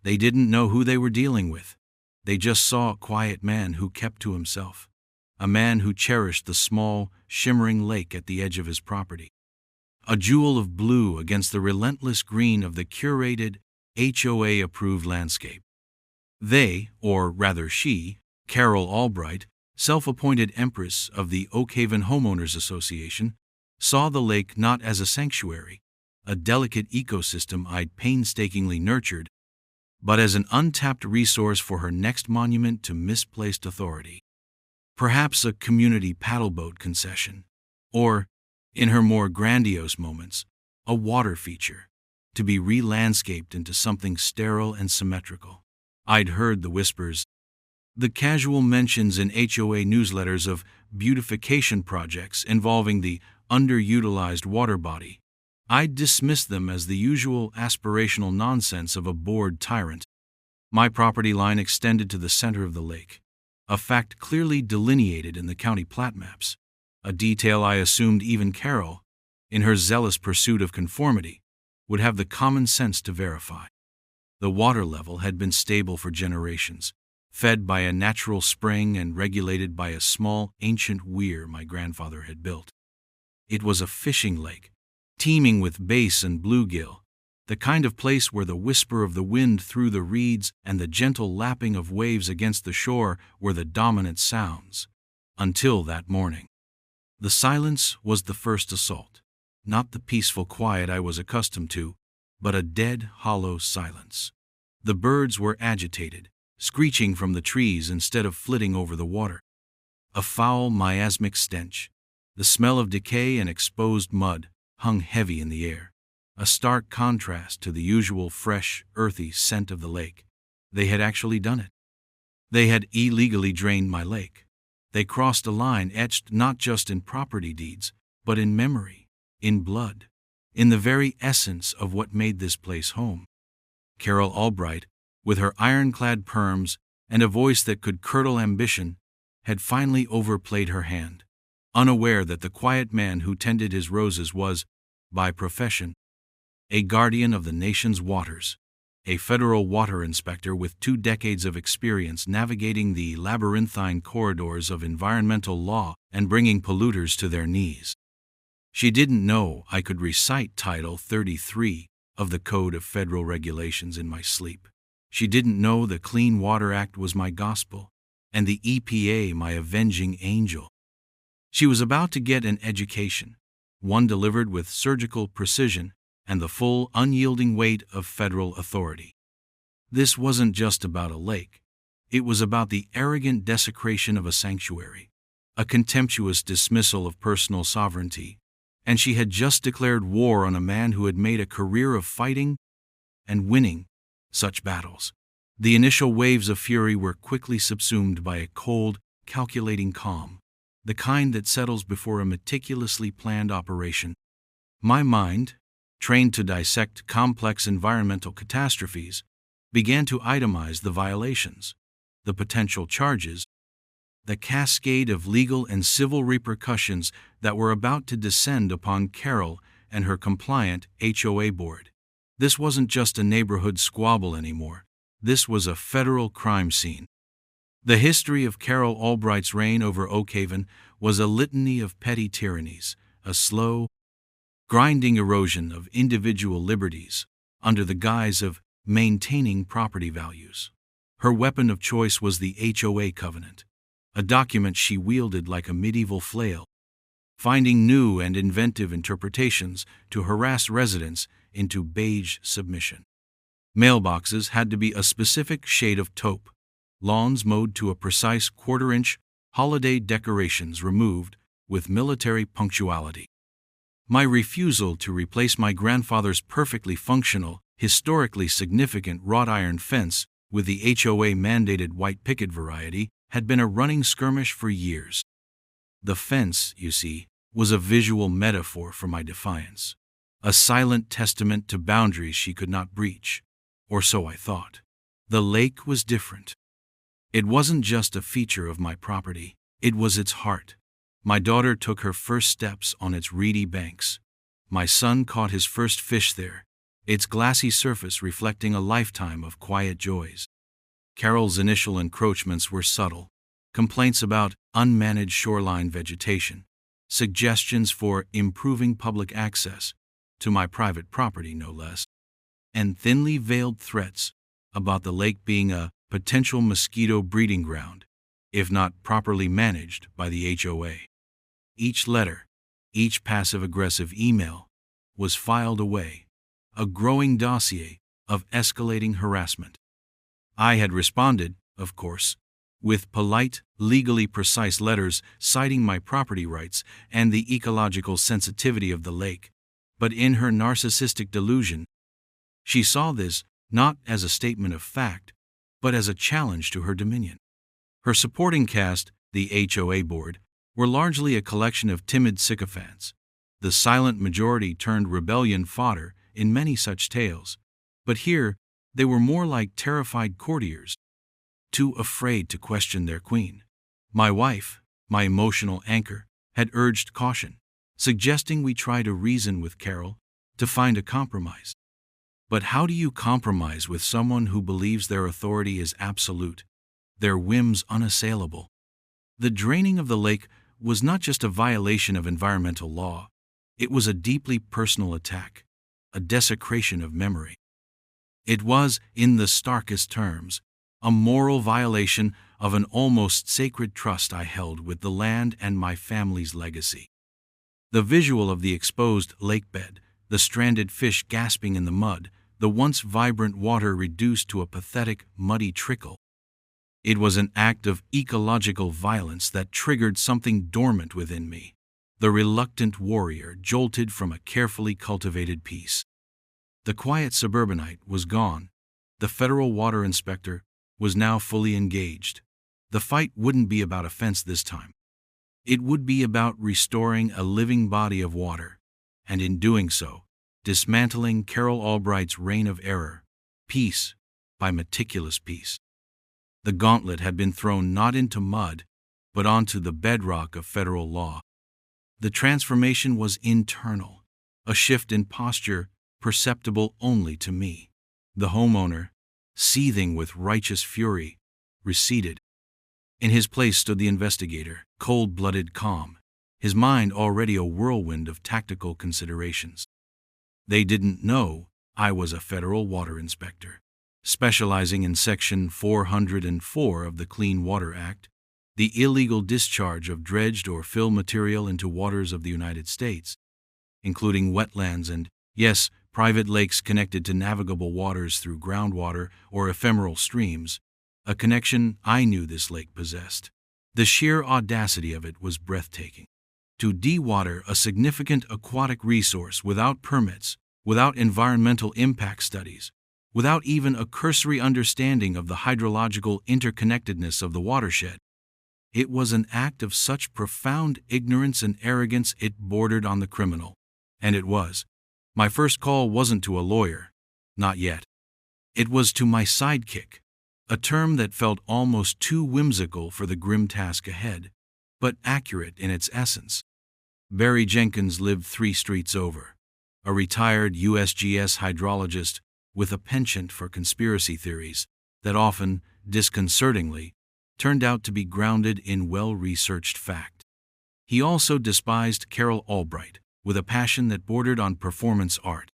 They didn't know who they were dealing with. They just saw a quiet man who kept to himself. A man who cherished the small, shimmering lake at the edge of his property. A jewel of blue against the relentless green of the curated, HOA-approved landscape. They, or rather she, Carol Albright, self-appointed empress of the Oakhaven Homeowners Association, saw the lake not as a sanctuary, a delicate ecosystem I'd painstakingly nurtured, but as an untapped resource for her next monument to misplaced authority. Perhaps a community paddleboat concession, or, in her more grandiose moments, a water feature, to be re-landscaped into something sterile and symmetrical. I'd heard the whispers, the casual mentions in HOA newsletters of beautification projects involving the underutilized water body. I'd dismissed them as the usual aspirational nonsense of a bored tyrant. My property line extended to the center of the lake, a fact clearly delineated in the county plat maps, a detail I assumed even Carol, in her zealous pursuit of conformity, would have the common sense to verify. The water level had been stable for generations, fed by a natural spring and regulated by a small, ancient weir my grandfather had built. It was a fishing lake, teeming with bass and bluegill, the kind of place where the whisper of the wind through the reeds and the gentle lapping of waves against the shore were the dominant sounds. Until that morning. The silence was the first assault, not the peaceful quiet I was accustomed to, but a dead, hollow silence. The birds were agitated, screeching from the trees instead of flitting over the water. A foul, miasmic stench, the smell of decay and exposed mud, hung heavy in the air, a stark contrast to the usual fresh, earthy scent of the lake. They had actually done it. They had illegally drained my lake. They crossed a line etched not just in property deeds, but in memory, in blood, in the very essence of what made this place home. Carol Albright, with her ironclad perms and a voice that could curdle ambition, had finally overplayed her hand, unaware that the quiet man who tended his roses was, by profession, a guardian of the nation's waters, a federal water inspector with 2 decades of experience navigating the labyrinthine corridors of environmental law and bringing polluters to their knees. She didn't know I could recite Title 33 of the Code of Federal Regulations in my sleep. She didn't know the Clean Water Act was my gospel, and the EPA my avenging angel. She was about to get an education, one delivered with surgical precision and the full, unyielding weight of federal authority. This wasn't just about a lake. It was about the arrogant desecration of a sanctuary, a contemptuous dismissal of personal sovereignty, and she had just declared war on a man who had made a career of fighting and winning such battles. The initial waves of fury were quickly subsumed by a cold, calculating calm, the kind that settles before a meticulously planned operation. My mind, trained to dissect complex environmental catastrophes, began to itemize the violations, the potential charges, the cascade of legal and civil repercussions that were about to descend upon Carol and her compliant HOA board. This wasn't just a neighborhood squabble anymore. This was a federal crime scene. The history of Carol Albright's reign over Oakhaven was a litany of petty tyrannies, a slow, grinding erosion of individual liberties under the guise of maintaining property values. Her weapon of choice was the HOA covenant, a document she wielded like a medieval flail, finding new and inventive interpretations to harass residents into beige submission. Mailboxes had to be a specific shade of taupe, lawns mowed to a precise 1/4-inch, holiday decorations removed with military punctuality. My refusal to replace my grandfather's perfectly functional, historically significant wrought iron fence with the HOA-mandated white picket variety had been a running skirmish for years. The fence, you see, was a visual metaphor for my defiance, a silent testament to boundaries she could not breach, or so I thought. The lake was different. It wasn't just a feature of my property, it was its heart. My daughter took her first steps on its reedy banks. My son caught his first fish there, its glassy surface reflecting a lifetime of quiet joys. Carol's initial encroachments were subtle: complaints about unmanaged shoreline vegetation, suggestions for improving public access to my private property, no less, and thinly veiled threats about the lake being a potential mosquito breeding ground if not properly managed by the HOA. Each letter, each passive-aggressive email, was filed away, a growing dossier of escalating harassment. I had responded, of course, with polite, legally precise letters citing my property rights and the ecological sensitivity of the lake, but in her narcissistic delusion, she saw this not as a statement of fact, but as a challenge to her dominion. Her supporting cast, the HOA board, were largely a collection of timid sycophants. The silent majority turned rebellion fodder in many such tales, but here they were more like terrified courtiers, too afraid to question their queen. My wife, my emotional anchor, had urged caution, suggesting we try to reason with Carol to find a compromise. But how do you compromise with someone who believes their authority is absolute, their whims unassailable? The draining of the lake was not just a violation of environmental law, it was a deeply personal attack, a desecration of memory. It was, in the starkest terms, a moral violation of an almost sacred trust I held with the land and my family's legacy. The visual of the exposed lakebed, the stranded fish gasping in the mud, the once vibrant water reduced to a pathetic, muddy trickle. It was an act of ecological violence that triggered something dormant within me, the reluctant warrior jolted from a carefully cultivated peace. The quiet suburbanite was gone. The federal water inspector was now fully engaged. The fight wouldn't be about a fence this time. It would be about restoring a living body of water, and in doing so, dismantling Carol Albright's reign of error, piece by meticulous piece. The gauntlet had been thrown not into mud, but onto the bedrock of federal law. The transformation was internal, a shift in posture perceptible only to me. The homeowner, seething with righteous fury, receded. In his place stood the investigator, cold-blooded calm, his mind already a whirlwind of tactical considerations. They didn't know I was a federal water inspector, specializing in Section 404 of the Clean Water Act, the illegal discharge of dredged or fill material into waters of the United States, including wetlands and, yes, private lakes connected to navigable waters through groundwater or ephemeral streams, a connection I knew this lake possessed. The sheer audacity of it was breathtaking. To dewater a significant aquatic resource without permits, without environmental impact studies, without even a cursory understanding of the hydrological interconnectedness of the watershed. It was an act of such profound ignorance and arrogance it bordered on the criminal. And it was. My first call wasn't to a lawyer. Not yet. It was to my sidekick, a term that felt almost too whimsical for the grim task ahead, but accurate in its essence. Barry Jenkins lived 3 streets over, a retired USGS hydrologist with a penchant for conspiracy theories that often, disconcertingly, turned out to be grounded in well-researched fact. He also despised Carol Albright with a passion that bordered on performance art.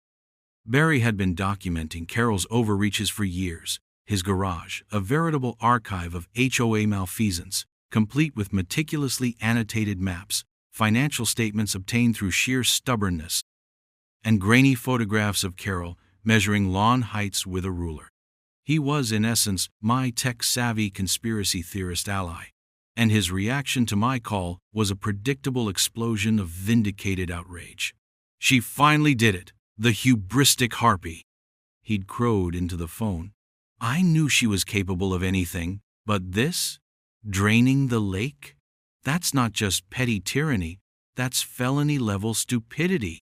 Barry had been documenting Carol's overreaches for years, his garage, a veritable archive of HOA malfeasance, complete with meticulously annotated maps, financial statements obtained through sheer stubbornness, and grainy photographs of Carol measuring lawn heights with a ruler. He was, in essence, my tech-savvy conspiracy theorist ally, and his reaction to my call was a predictable explosion of vindicated outrage. "She finally did it, the hubristic harpy," he'd crowed into the phone. "I knew she was capable of anything, but this? Draining the lake? That's not just petty tyranny, that's felony-level stupidity."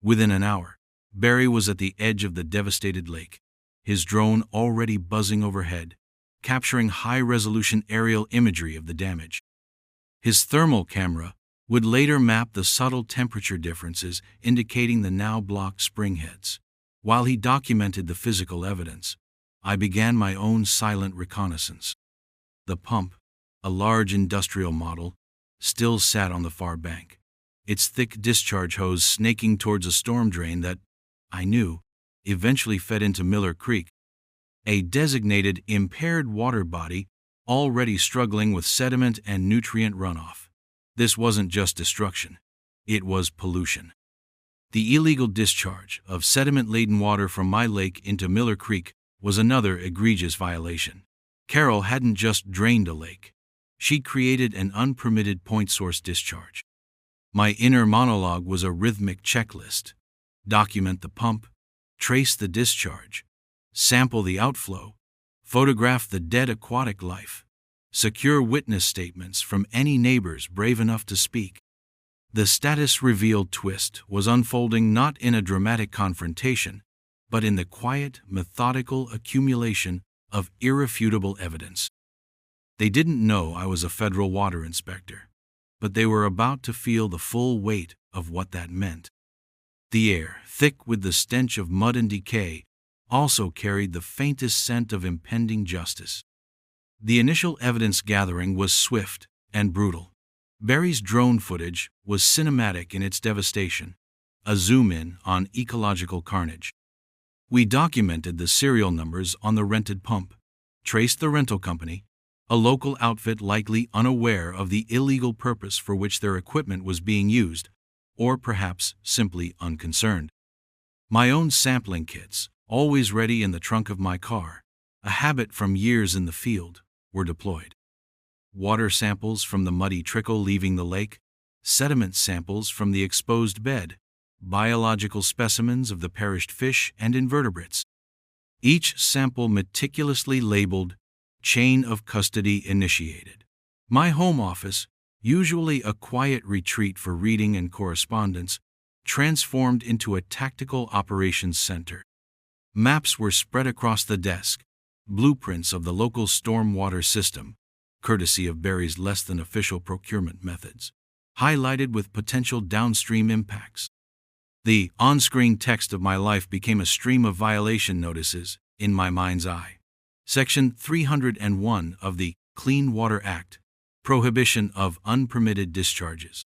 Within an hour, Barry was at the edge of the devastated lake, his drone already buzzing overhead, capturing high-resolution aerial imagery of the damage. His thermal camera would later map the subtle temperature differences indicating the now blocked springheads. While he documented the physical evidence, I began my own silent reconnaissance. The pump, a large industrial model, still sat on the far bank, its thick discharge hose snaking towards a storm drain that, I knew, eventually fed into Miller Creek, a designated impaired water body already struggling with sediment and nutrient runoff. This wasn't just destruction, it was pollution. The illegal discharge of sediment-laden water from my lake into Miller Creek was another egregious violation. Carol hadn't just drained a lake. She'd created an unpermitted point source discharge. My inner monologue was a rhythmic checklist. Document the pump, trace the discharge, sample the outflow, photograph the dead aquatic life, secure witness statements from any neighbors brave enough to speak. The status-revealed twist was unfolding not in a dramatic confrontation, but in the quiet, methodical accumulation of irrefutable evidence. They didn't know I was a federal water inspector, but they were about to feel the full weight of what that meant. The air, thick with the stench of mud and decay, also carried the faintest scent of impending justice. The initial evidence gathering was swift and brutal. Barry's drone footage was cinematic in its devastation, a zoom-in on ecological carnage. We documented the serial numbers on the rented pump, traced the rental company, a local outfit likely unaware of the illegal purpose for which their equipment was being used, or perhaps simply unconcerned. My own sampling kits, always ready in the trunk of my car, a habit from years in the field, were deployed. Water samples from the muddy trickle leaving the lake, sediment samples from the exposed bed, biological specimens of the perished fish and invertebrates. Each sample meticulously labeled, chain of custody initiated. My home office, usually a quiet retreat for reading and correspondence, transformed into a tactical operations center. Maps were spread across the desk, blueprints of the local stormwater system, courtesy of Barry's less-than-official procurement methods, highlighted with potential downstream impacts. The on-screen text of my life became a stream of violation notices in my mind's eye. Section 301 of the Clean Water Act, Prohibition of Unpermitted Discharges.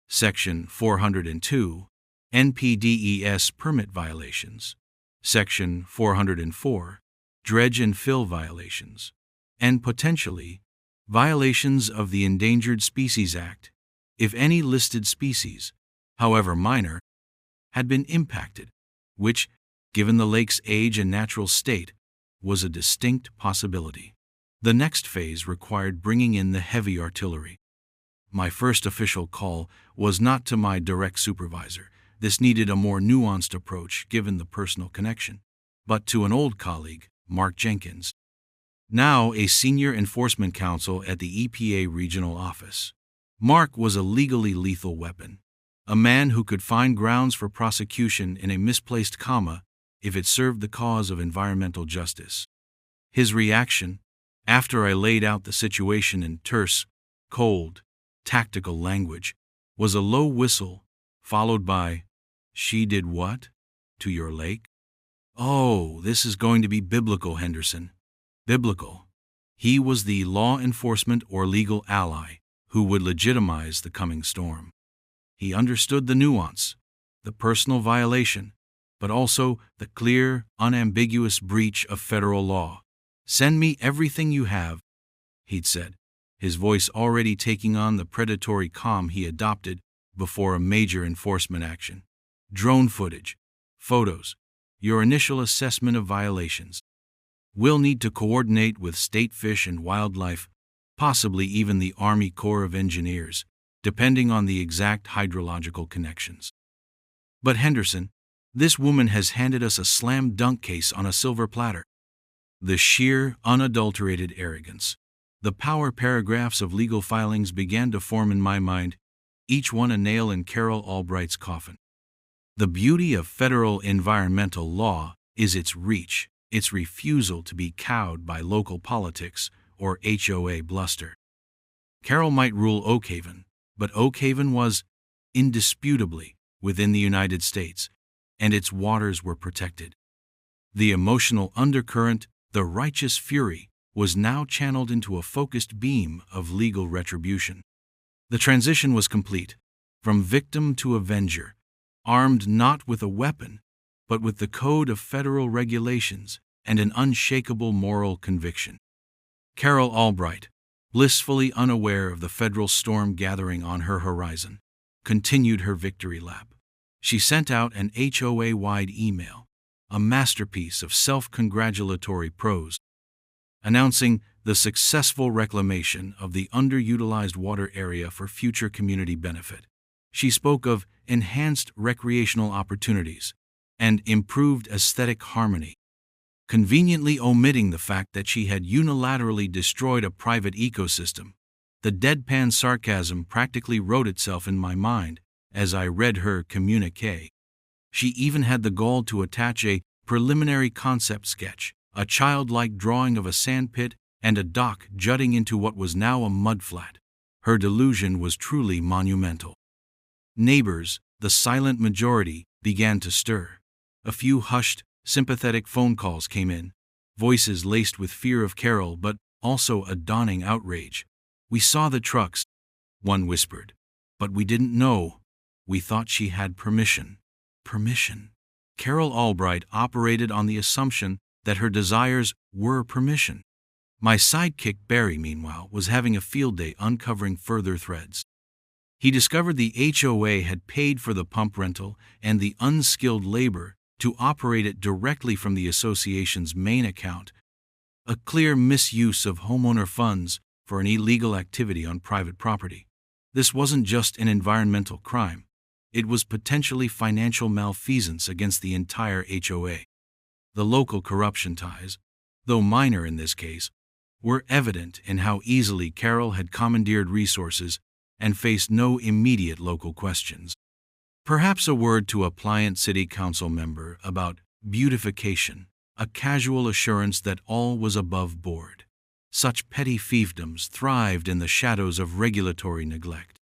Section 402, NPDES Permit Violations. Section 404, Dredge and Fill Violations. And potentially, violations of the Endangered Species Act, if any listed species, however minor, had been impacted, which, given the lake's age and natural state, was a distinct possibility. The next phase required bringing in the heavy artillery. My first official call was not to my direct supervisor. This needed a more nuanced approach given the personal connection, but to an old colleague, Mark Jenkins, now a senior enforcement counsel at the EPA regional office. Mark was a legally lethal weapon, a man who could find grounds for prosecution in a misplaced comma if it served the cause of environmental justice. His reaction, after I laid out the situation in terse, cold, tactical language, was a low whistle, followed by, "She did what? To your lake?" Oh, this is going to be biblical, Henderson. Biblical. He was the law enforcement or legal ally who would legitimize the coming storm. He understood the nuance, the personal violation, but also the clear, unambiguous breach of federal law. "Send me everything you have," he'd said, his voice already taking on the predatory calm he adopted before a major enforcement action. "Drone footage, photos, your initial assessment of violations. We'll need to coordinate with State Fish and Wildlife, possibly even the Army Corps of Engineers, depending on the exact hydrological connections. But Henderson, this woman has handed us a slam dunk case on a silver platter." The sheer, unadulterated arrogance. The power paragraphs of legal filings began to form in my mind, each one a nail in Carol Albright's coffin. The beauty of federal environmental law is its reach, its refusal to be cowed by local politics or HOA bluster. Carol might rule Oakhaven, but Oakhaven was, indisputably, within the United States, and its waters were protected. The emotional undercurrent, the righteous fury, was now channeled into a focused beam of legal retribution. The transition was complete, from victim to avenger, armed not with a weapon, but with the code of federal regulations and an unshakable moral conviction. Carol Albright, blissfully unaware of the federal storm gathering on her horizon, continued her victory lap. She sent out an HOA-wide email, a masterpiece of self-congratulatory prose, announcing the successful reclamation of the underutilized water area for future community benefit. She spoke of enhanced recreational opportunities and improved aesthetic harmony, conveniently omitting the fact that she had unilaterally destroyed a private ecosystem. The deadpan sarcasm practically wrote itself in my mind as I read her communiqué. She even had the gall to attach a preliminary concept sketch, a childlike drawing of a sandpit and a dock jutting into what was now a mudflat. Her delusion was truly monumental. Neighbors, the silent majority, began to stir. A few hushed, sympathetic phone calls came in, voices laced with fear of Carol but also a dawning outrage. "We saw the trucks," one whispered, "but we didn't know. We thought she had permission." Permission. Carol Albright operated on the assumption that her desires were permission. My sidekick Barry, meanwhile, was having a field day uncovering further threads. He discovered the HOA had paid for the pump rental and the unskilled labor to operate it directly from the association's main account, a clear misuse of homeowner funds for an illegal activity on private property. This wasn't just an environmental crime. It was potentially financial malfeasance against the entire HOA. The local corruption ties, though minor in this case, were evident in how easily Carol had commandeered resources and faced no immediate local questions. Perhaps a word to a pliant city council member about beautification, a casual assurance that all was above board. Such petty fiefdoms thrived in the shadows of regulatory neglect.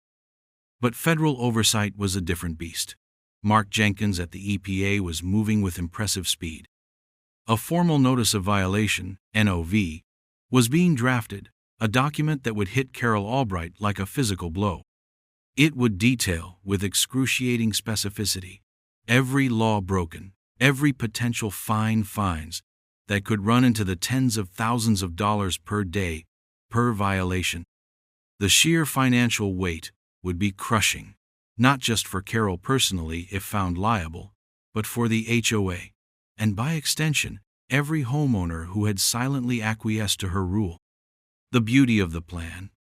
But federal oversight was a different beast. Mark Jenkins at the EPA was moving with impressive speed. A formal notice of violation, NOV, was being drafted, a document that would hit Carol Albright like a physical blow. It would detail, with excruciating specificity, every law broken, every potential fines that could run into the tens of thousands of dollars per day, per violation. The sheer financial weight would be crushing, not just for Carol personally if found liable, but for the HOA, and by extension, every homeowner who had silently acquiesced to her rule. The beauty of the plan,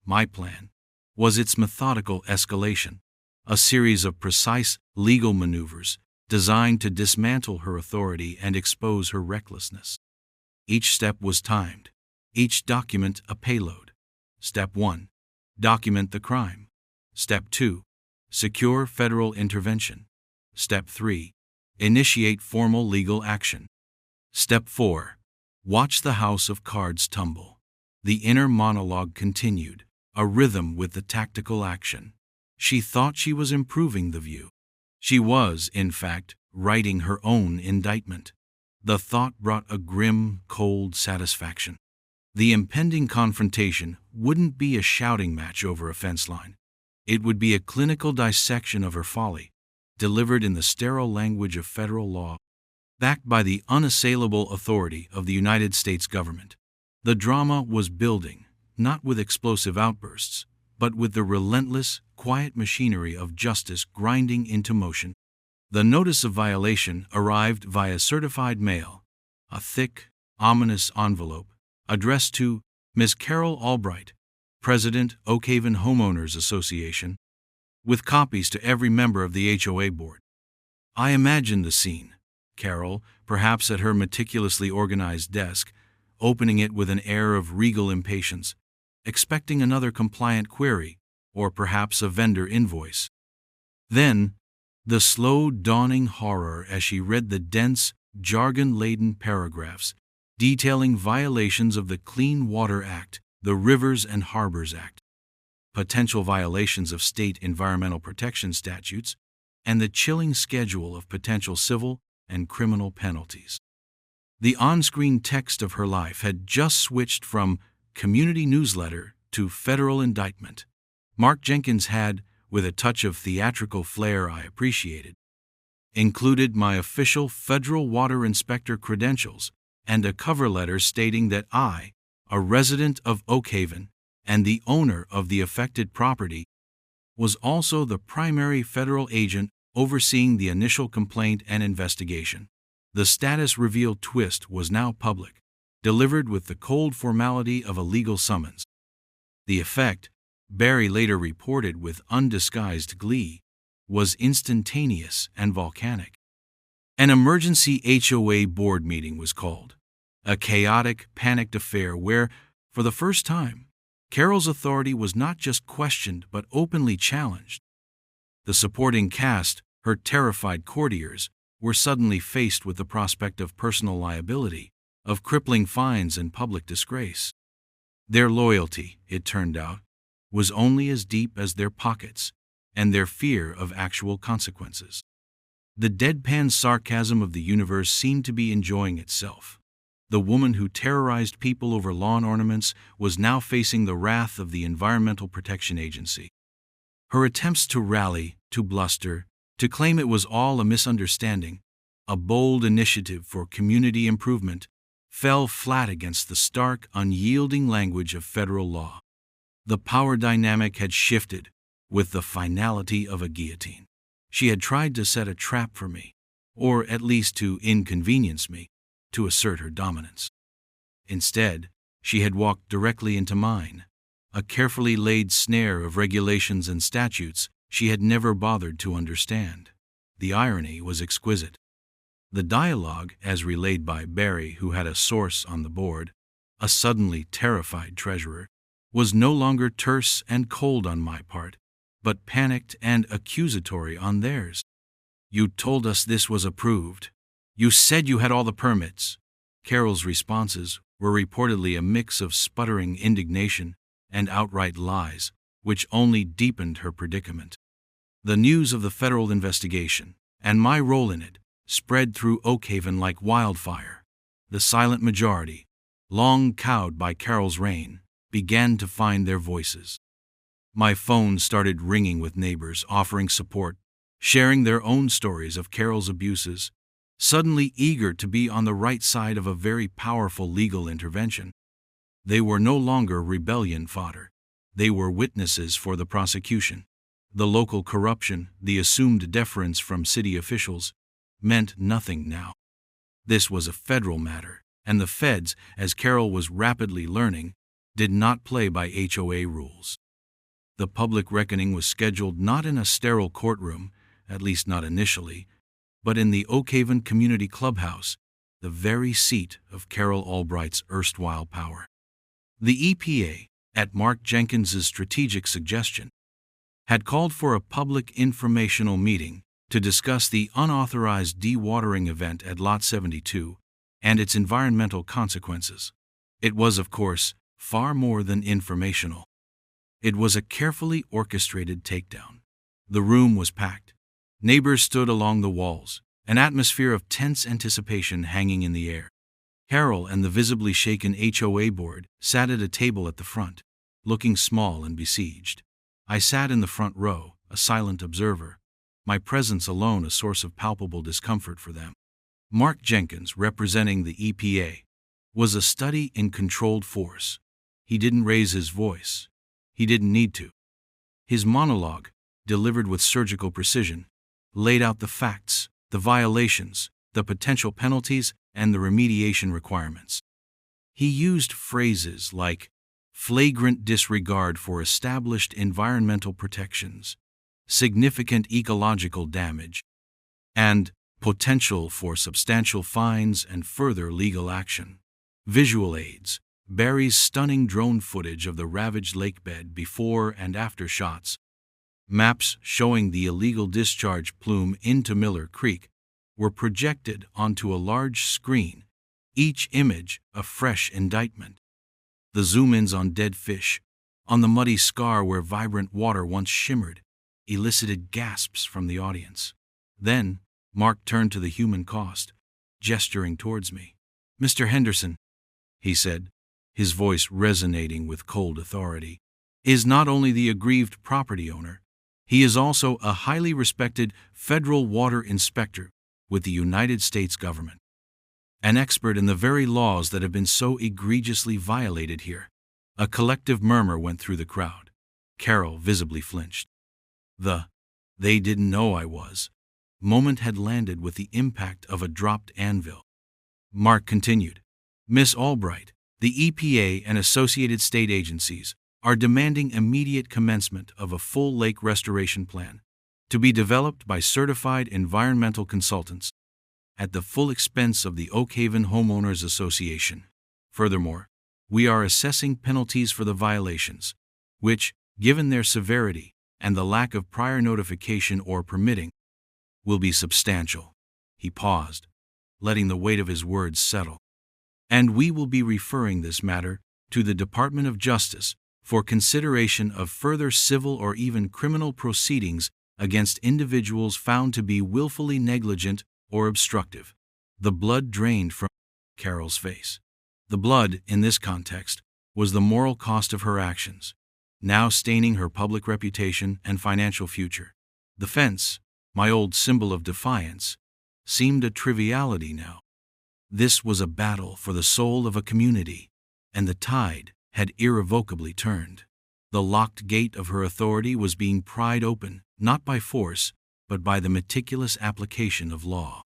my plan, was its methodical escalation, a series of precise legal maneuvers designed to dismantle her authority and expose her recklessness. Each step was timed, each document a payload. Step 1. Document the crime. Step 2. Secure federal intervention. Step 3. Initiate formal legal action. Step 4. Watch the house of cards tumble. The inner monologue continued, a rhythm with the tactical action. She thought she was improving the view. She was, in fact, writing her own indictment. The thought brought a grim, cold satisfaction. The impending confrontation wouldn't be a shouting match over a fence line. It would be a clinical dissection of her folly, delivered in the sterile language of federal law, backed by the unassailable authority of the United States government. The drama was building, not with explosive outbursts, but with the relentless, quiet machinery of justice grinding into motion. The notice of violation arrived via certified mail, a thick, ominous envelope addressed to Ms. Carol Albright, President, Oakhaven Homeowners Association, with copies to every member of the HOA board. I imagined the scene. Carol, perhaps at her meticulously organized desk, opening it with an air of regal impatience, expecting another compliant query, or perhaps a vendor invoice. Then, the slow dawning horror as she read the dense, jargon-laden paragraphs detailing violations of the Clean Water Act, the Rivers and Harbors Act, potential violations of state environmental protection statutes, and the chilling schedule of potential civil and criminal penalties. The on-screen text of her life had just switched from community newsletter to federal indictment. Mark Jenkins had, with a touch of theatrical flair I appreciated, included my official federal water inspector credentials and a cover letter stating that I, a resident of Oakhaven and the owner of the affected property, was also the primary federal agent overseeing the initial complaint and investigation. The status reveal twist was now public, delivered with the cold formality of a legal summons. The effect, Barry later reported with undisguised glee, was instantaneous and volcanic. An emergency HOA board meeting was called, a chaotic, panicked affair where, for the first time, Carol's authority was not just questioned but openly challenged. The supporting cast, her terrified courtiers, were suddenly faced with the prospect of personal liability, of crippling fines and public disgrace. Their loyalty, it turned out, was only as deep as their pockets and their fear of actual consequences. The deadpan sarcasm of the universe seemed to be enjoying itself. The woman who terrorized people over lawn ornaments was now facing the wrath of the Environmental Protection Agency. Her attempts to rally, to bluster, to claim it was all a misunderstanding, a bold initiative for community improvement, fell flat against the stark, unyielding language of federal law. The power dynamic had shifted with the finality of a guillotine. She had tried to set a trap for me, or at least to inconvenience me, to assert her dominance. Instead, she had walked directly into mine, a carefully laid snare of regulations and statutes she had never bothered to understand. The irony was exquisite. The dialogue, as relayed by Barry, who had a source on the board, a suddenly terrified treasurer, was no longer terse and cold on my part, but panicked and accusatory on theirs. "You told us this was approved. You said you had all the permits." Carol's responses were reportedly a mix of sputtering indignation and outright lies, which only deepened her predicament. The news of the federal investigation, and my role in it, spread through Oakhaven like wildfire. The silent majority, long cowed by Carol's reign, began to find their voices. My phone started ringing with neighbors offering support, sharing their own stories of Carol's abuses, suddenly eager to be on the right side of a very powerful legal intervention. They were no longer rebellion fodder. They were witnesses for the prosecution. The local corruption, the assumed deference from city officials, meant nothing now. This was a federal matter, and the feds, as Carol was rapidly learning, did not play by HOA rules. The public reckoning was scheduled not in a sterile courtroom, at least not initially, but in the Oakhaven Community Clubhouse, the very seat of Carol Albright's erstwhile power. The EPA, at Mark Jenkins's strategic suggestion, had called for a public informational meeting to discuss the unauthorized dewatering event at Lot 72 and its environmental consequences. It was, of course, far more than informational. It was a carefully orchestrated takedown. The room was packed. Neighbors stood along the walls, an atmosphere of tense anticipation hanging in the air. Carol and the visibly shaken HOA board sat at a table at the front, looking small and besieged. I sat in the front row, a silent observer, my presence alone a source of palpable discomfort for them. Mark Jenkins, representing the EPA, was a study in controlled force. He didn't raise his voice. He didn't need to. His monologue, delivered with surgical precision, laid out the facts, the violations, the potential penalties, and the remediation requirements. He used phrases like flagrant disregard for established environmental protections, significant ecological damage, and potential for substantial fines and further legal action. Visual aids, Barry's stunning drone footage of the ravaged lakebed before and after shots, maps showing the illegal discharge plume into Miller Creek, were projected onto a large screen, each image a fresh indictment. The zoom-ins on dead fish, on the muddy scar where vibrant water once shimmered, elicited gasps from the audience. Then, Mark turned to the human cost, gesturing towards me. "Mr. Henderson," he said, his voice resonating with cold authority, "is not only the aggrieved property owner, he is also a highly respected federal water inspector with the United States government. An expert in the very laws that have been so egregiously violated here." A collective murmur went through the crowd. Carol visibly flinched. They didn't know I was moment had landed with the impact of a dropped anvil. Mark continued. "Miss Albright, the EPA and associated state agencies are demanding immediate commencement of a full lake restoration plan to be developed by certified environmental consultants at the full expense of the Oakhaven Homeowners Association. Furthermore, we are assessing penalties for the violations, which, given their severity and the lack of prior notification or permitting, will be substantial." He paused, letting the weight of his words settle. "And we will be referring this matter to the Department of Justice for consideration of further civil or even criminal proceedings against individuals found to be willfully negligent or obstructive." The blood drained from Carol's face. The blood, in this context, was the moral cost of her actions, now staining her public reputation and financial future. The fence, my old symbol of defiance, seemed a triviality now. This was a battle for the soul of a community, and the tide had irrevocably turned. The locked gate of her authority was being pried open, not by force, but by the meticulous application of law.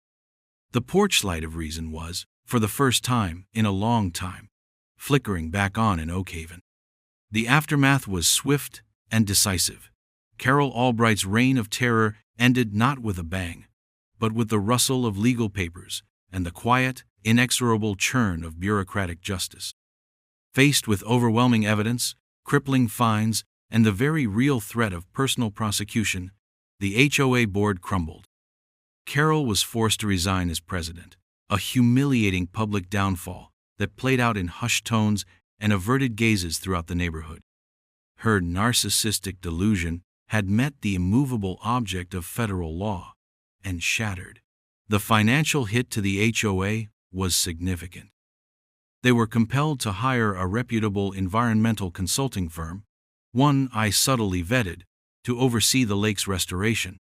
The porch light of reason was, for the first time in a long time, flickering back on in Oakhaven. The aftermath was swift and decisive. Carol Albright's reign of terror ended not with a bang, but with the rustle of legal papers and the quiet, inexorable churn of bureaucratic justice. Faced with overwhelming evidence, crippling fines, and the very real threat of personal prosecution, the HOA board crumbled. Carol was forced to resign as president, a humiliating public downfall that played out in hushed tones and averted gazes throughout the neighborhood. Her narcissistic delusion had met the immovable object of federal law and shattered. The financial hit to the HOA was significant. They were compelled to hire a reputable environmental consulting firm, one I subtly vetted, to oversee the lake's restoration.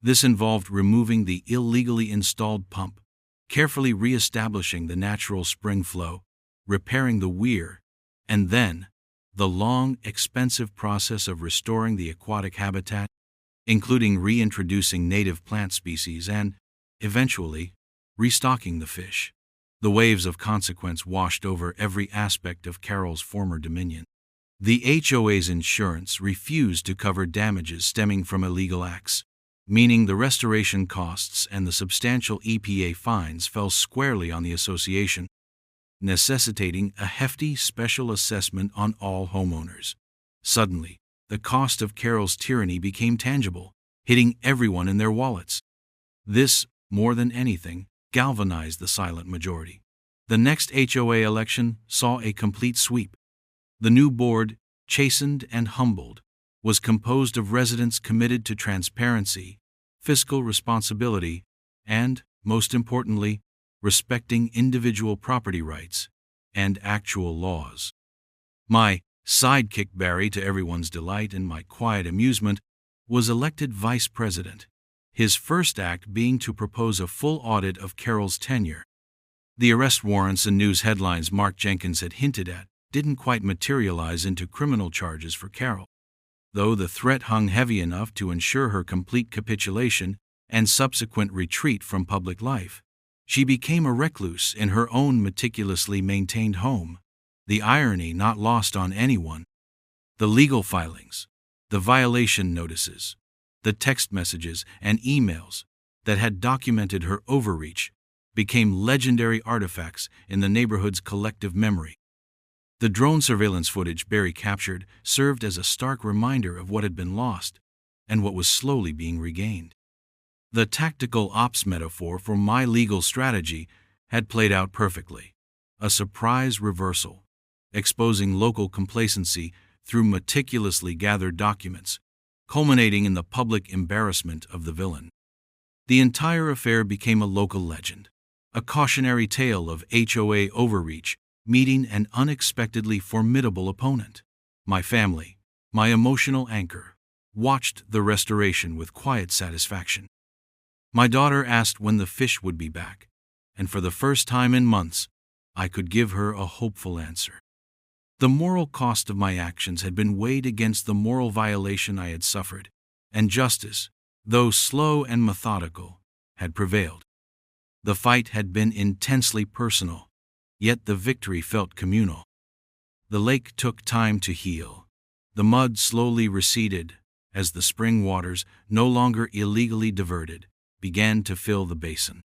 This involved removing the illegally installed pump, carefully re-establishing the natural spring flow, repairing the weir, and then the long, expensive process of restoring the aquatic habitat, including reintroducing native plant species and, eventually, restocking the fish. The waves of consequence washed over every aspect of Carol's former dominion. The HOA's insurance refused to cover damages stemming from illegal acts, meaning the restoration costs and the substantial EPA fines fell squarely on the association, necessitating a hefty special assessment on all homeowners. Suddenly, the cost of Carol's tyranny became tangible, hitting everyone in their wallets. This, more than anything, galvanized the silent majority. The next HOA election saw a complete sweep. The new board, chastened and humbled, was composed of residents committed to transparency, fiscal responsibility, and, most importantly, respecting individual property rights and actual laws. My sidekick Barry, to everyone's delight and my quiet amusement, was elected vice president, his first act being to propose a full audit of Carol's tenure. The arrest warrants and news headlines Mark Jenkins had hinted at didn't quite materialize into criminal charges for Carol, though the threat hung heavy enough to ensure her complete capitulation and subsequent retreat from public life. She became a recluse in her own meticulously maintained home, the irony not lost on anyone. The legal filings, the violation notices, the text messages and emails that had documented her overreach became legendary artifacts in the neighborhood's collective memory. The drone surveillance footage Barry captured served as a stark reminder of what had been lost and what was slowly being regained. The tactical ops metaphor for my legal strategy had played out perfectly. A surprise reversal, exposing local complacency through meticulously gathered documents, culminating in the public embarrassment of the villain. The entire affair became a local legend, a cautionary tale of HOA overreach meeting an unexpectedly formidable opponent. My family, my emotional anchor, watched the restoration with quiet satisfaction. My daughter asked when the fish would be back, and for the first time in months, I could give her a hopeful answer. The moral cost of my actions had been weighed against the moral violation I had suffered, and justice, though slow and methodical, had prevailed. The fight had been intensely personal, yet the victory felt communal. The lake took time to heal. The mud slowly receded as the spring waters, no longer illegally diverted, began to fill the basin.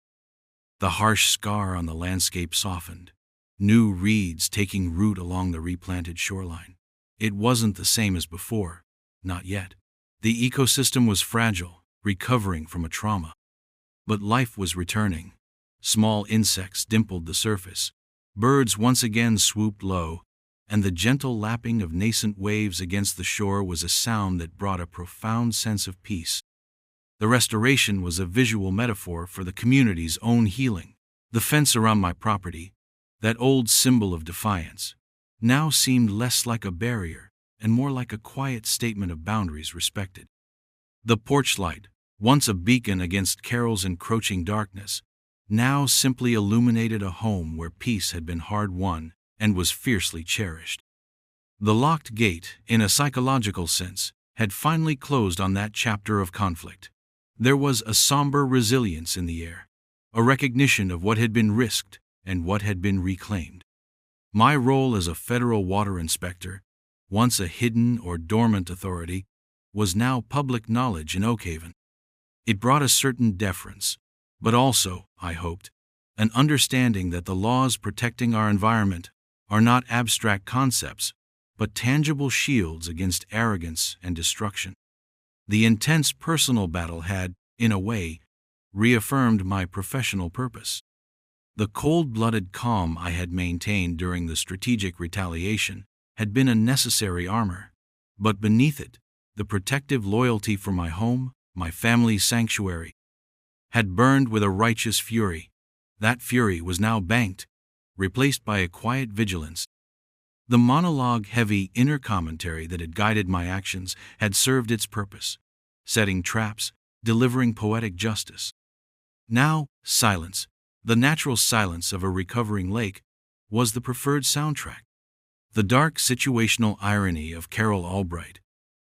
The harsh scar on the landscape softened, new reeds taking root along the replanted shoreline. It wasn't the same as before, not yet. The ecosystem was fragile, recovering from a trauma. But life was returning. Small insects dimpled the surface. Birds once again swooped low, and the gentle lapping of nascent waves against the shore was a sound that brought a profound sense of peace. The restoration was a visual metaphor for the community's own healing. The fence around my property, that old symbol of defiance, now seemed less like a barrier and more like a quiet statement of boundaries respected. The porch light, once a beacon against Carol's encroaching darkness, now simply illuminated a home where peace had been hard-won and was fiercely cherished. The locked gate, in a psychological sense, had finally closed on that chapter of conflict. There was a somber resilience in the air, a recognition of what had been risked and what had been reclaimed. My role as a federal water inspector, once a hidden or dormant authority, was now public knowledge in Oakhaven. It brought a certain deference, but also, I hoped, an understanding that the laws protecting our environment are not abstract concepts, but tangible shields against arrogance and destruction. The intense personal battle had, in a way, reaffirmed my professional purpose. The cold-blooded calm I had maintained during the strategic retaliation had been a necessary armor, but beneath it, the protective loyalty for my home, my family's sanctuary, had burned with a righteous fury. That fury was now banked, replaced by a quiet vigilance. The monologue-heavy inner commentary that had guided my actions had served its purpose, setting traps, delivering poetic justice. Now, silence, the natural silence of a recovering lake, was the preferred soundtrack. The dark situational irony of Carol Albright,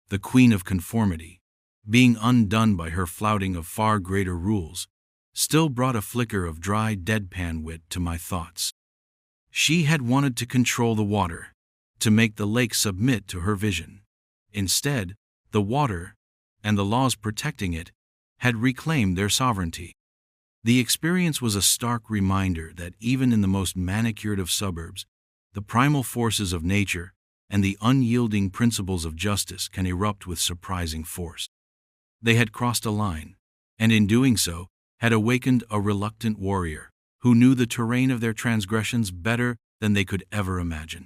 the queen of conformity, being undone by her flouting of far greater rules, still brought a flicker of dry deadpan wit to my thoughts. She had wanted to control the water, to make the lake submit to her vision. Instead, the water, and the laws protecting it, had reclaimed their sovereignty. The experience was a stark reminder that even in the most manicured of suburbs, the primal forces of nature and the unyielding principles of justice can erupt with surprising force. They had crossed a line, and in doing so, had awakened a reluctant warrior who knew the terrain of their transgressions better than they could ever imagine.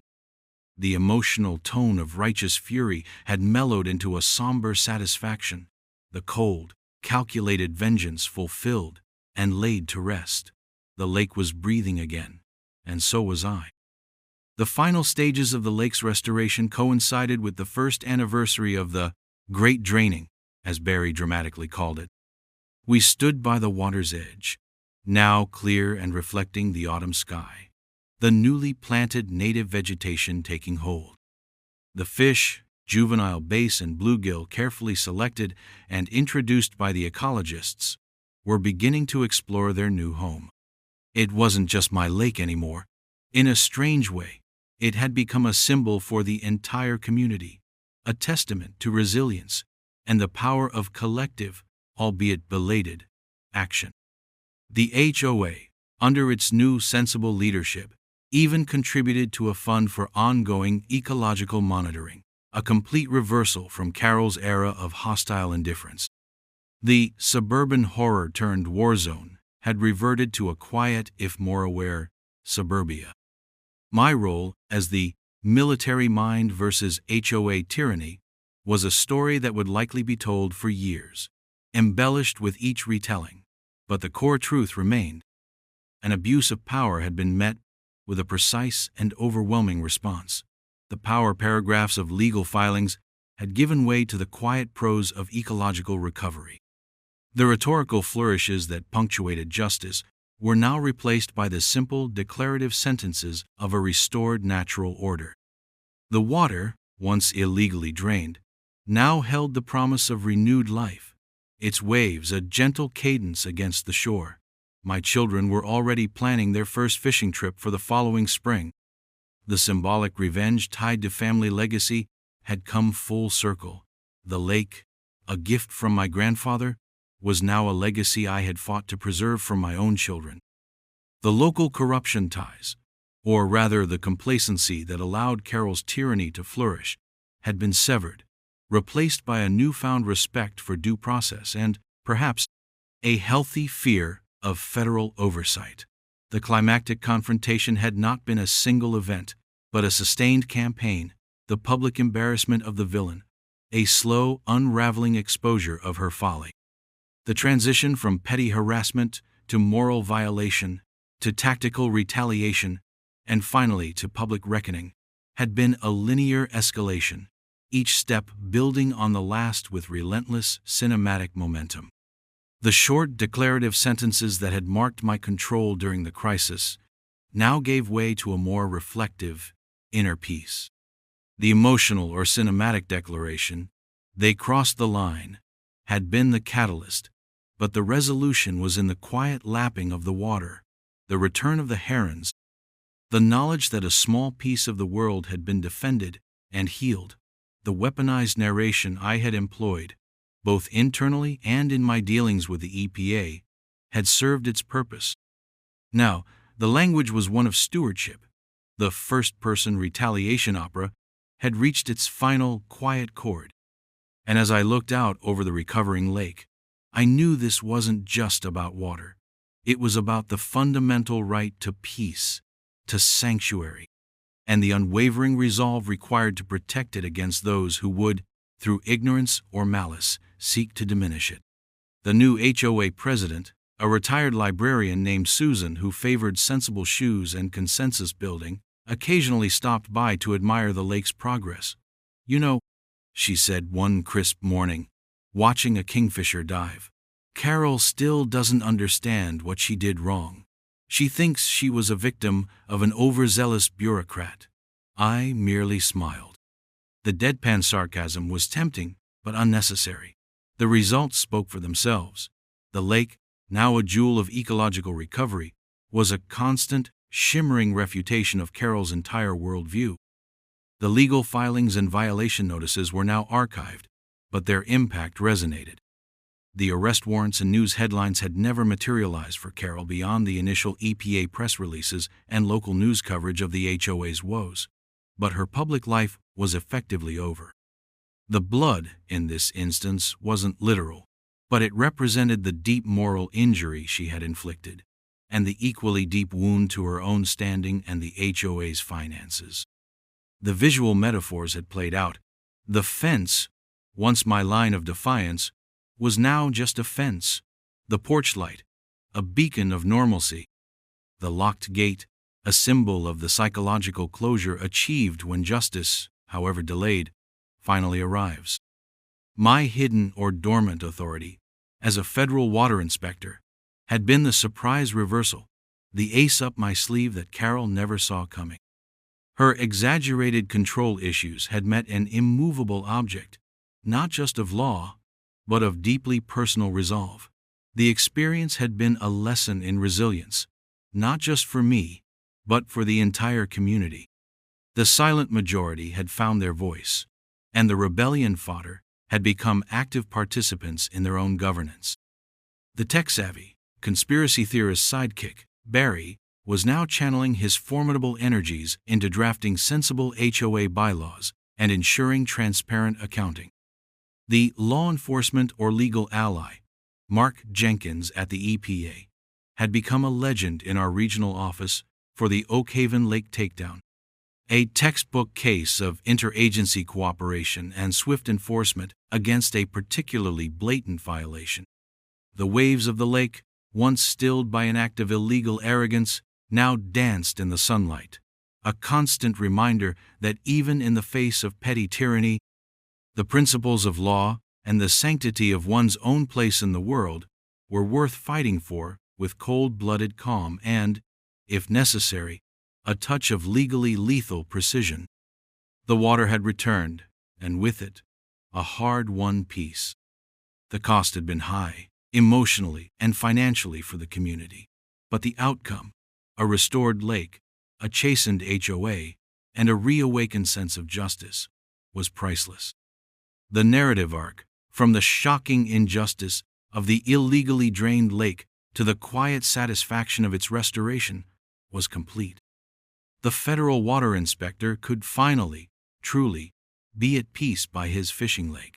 The emotional tone of righteous fury had mellowed into a somber satisfaction, the cold, calculated vengeance fulfilled and laid to rest. The lake was breathing again, and so was I. The final stages of the lake's restoration coincided with the first anniversary of the Great Draining, as Barry dramatically called it. We stood by the water's edge, now clear and reflecting the autumn sky, the newly planted native vegetation taking hold. The fish, juvenile bass and bluegill carefully selected and introduced by the ecologists, were beginning to explore their new home. It wasn't just my lake anymore. In a strange way, it had become a symbol for the entire community, a testament to resilience and the power of collective, albeit belated, action. The HOA, under its new sensible leadership, even contributed to a fund for ongoing ecological monitoring, a complete reversal from Carol's era of hostile indifference. The suburban horror-turned-war zone had reverted to a quiet, if more aware, suburbia. My role as the military mind versus HOA tyranny was a story that would likely be told for years, embellished with each retelling. But the core truth remained. An abuse of power had been met with a precise and overwhelming response. The power paragraphs of legal filings had given way to the quiet prose of ecological recovery. The rhetorical flourishes that punctuated justice were now replaced by the simple declarative sentences of a restored natural order. The water, once illegally drained, now held the promise of renewed life, its waves a gentle cadence against the shore. My children were already planning their first fishing trip for the following spring. The symbolic revenge tied to family legacy had come full circle. The lake, a gift from my grandfather, was now a legacy I had fought to preserve for my own children. The local corruption ties, or rather the complacency that allowed Carol's tyranny to flourish, had been severed, replaced by a newfound respect for due process and, perhaps, a healthy fear of federal oversight. The climactic confrontation had not been a single event, but a sustained campaign, the public embarrassment of the villain, a slow, unraveling exposure of her folly. The transition from petty harassment to moral violation, to tactical retaliation, and finally to public reckoning, had been a linear escalation, each step building on the last with relentless cinematic momentum. The short declarative sentences that had marked my control during the crisis now gave way to a more reflective, inner peace. The emotional or cinematic declaration, "They crossed the line," had been the catalyst, but the resolution was in the quiet lapping of the water, the return of the herons, the knowledge that a small piece of the world had been defended and healed. The weaponized narration I had employed, both internally and in my dealings with the EPA, had served its purpose. Now, the language was one of stewardship. The first-person retaliation opera had reached its final, quiet chord. And as I looked out over the recovering lake, I knew this wasn't just about water. It was about the fundamental right to peace, to sanctuary, and the unwavering resolve required to protect it against those who would, through ignorance or malice, seek to diminish it. The new HOA president, a retired librarian named Susan who favored sensible shoes and consensus building, occasionally stopped by to admire the lake's progress. "You know," she said one crisp morning, watching a kingfisher dive, "Carol still doesn't understand what she did wrong. She thinks she was a victim of an overzealous bureaucrat." I merely smiled. The deadpan sarcasm was tempting, but unnecessary. The results spoke for themselves. The lake, now a jewel of ecological recovery, was a constant, shimmering refutation of Carol's entire worldview. The legal filings and violation notices were now archived, but their impact resonated. The arrest warrants and news headlines had never materialized for Carol beyond the initial EPA press releases and local news coverage of the HOA's woes. But her public life was effectively over. The blood, in this instance, wasn't literal, but it represented the deep moral injury she had inflicted, and the equally deep wound to her own standing and the HOA's finances. The visual metaphors had played out. The fence, once my line of defiance, was now just a fence. The porch light, a beacon of normalcy. The locked gate, a symbol of the psychological closure achieved when justice, however delayed, finally arrives. My hidden or dormant authority, as a federal water inspector, had been the surprise reversal, the ace up my sleeve that Carol never saw coming. Her exaggerated control issues had met an immovable object, not just of law, but of deeply personal resolve. The experience had been a lesson in resilience, not just for me, but for the entire community. The silent majority had found their voice, and the rebellion fodder had become active participants in their own governance. The tech-savvy, conspiracy theorist sidekick, Barry, was now channeling his formidable energies into drafting sensible HOA bylaws and ensuring transparent accounting. The law enforcement or legal ally, Mark Jenkins at the EPA, had become a legend in our regional office for the Oak Haven Lake takedown. A textbook case of interagency cooperation and swift enforcement against a particularly blatant violation. The waves of the lake, once stilled by an act of illegal arrogance, now danced in the sunlight, a constant reminder that even in the face of petty tyranny, the principles of law and the sanctity of one's own place in the world were worth fighting for with cold-blooded calm and, if necessary, a touch of legally lethal precision. The water had returned, and with it, a hard-won peace. The cost had been high, emotionally and financially for the community, but the outcome, a restored lake, a chastened HOA, and a reawakened sense of justice, was priceless. The narrative arc, from the shocking injustice of the illegally drained lake to the quiet satisfaction of its restoration, was complete. The federal water inspector could finally, truly, be at peace by his fishing lake.